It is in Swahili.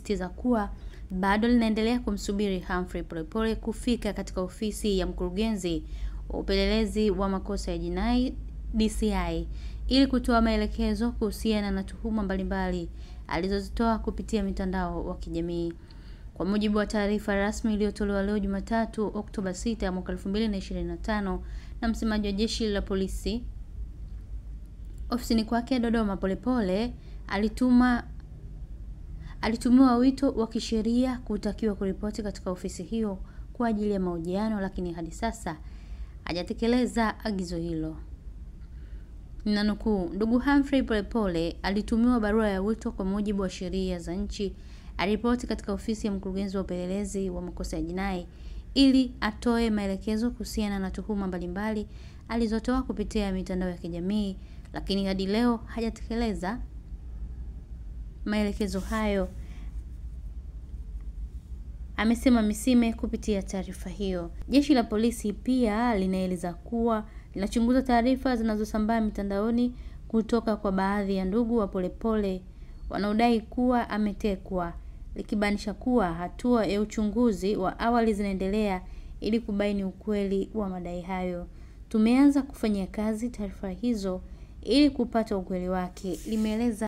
limesisitiza kuwa bado linaendelea kumsubiri Humphrey Polepole kufika katika ofisi ya mkurugenzi wa upelelezi wa makosa ya jinai DCI ili kutoa maelekezo kuhusiana na tuhuma mbalimbali alizozitoa kupitia mitandao wa kijamii. Kwa mujibu wa taarifa rasmi iliyotolewa leo Jumatatu Oktoba 6 mwaka 2025 na msemaji wa jeshi la polisi ofisini kwake Dodoma, Polepole alitumiwa wito wa kisheria kutakiwa kuripoti katika ofisi hiyo kwa ajili ya mahojiano, lakini hadi sasa hajatekeleza agizo hilo. Ninanukuu, ndugu Humphrey Polepole alitumiwa barua ya wito kwa mujibu wa sheria za nchi aripoti katika ofisi ya mkurugenzi wa upelelezi wa makosa ya jinai ili atoe maelekezo kuhusiana na tuhuma mbalimbali alizotoa kupitia mitandao ya kijamii, lakini hadi leo hajatekeleza maelekezo hayo, amesema Misime kupitia taarifa hiyo. Jeshi la polisi pia linaeleza kuwa linachunguza taarifa zinazosambaa mitandaoni kutoka kwa baadhi ya ndugu wa Polepole wanaodai kuwa ametekwa, likibainisha kuwa hatua ya uchunguzi wa awali zinaendelea ili kubaini ukweli wa madai hayo. Tumeanza kufanyia kazi taarifa hizo ili kupata ukweli wake, limeeleza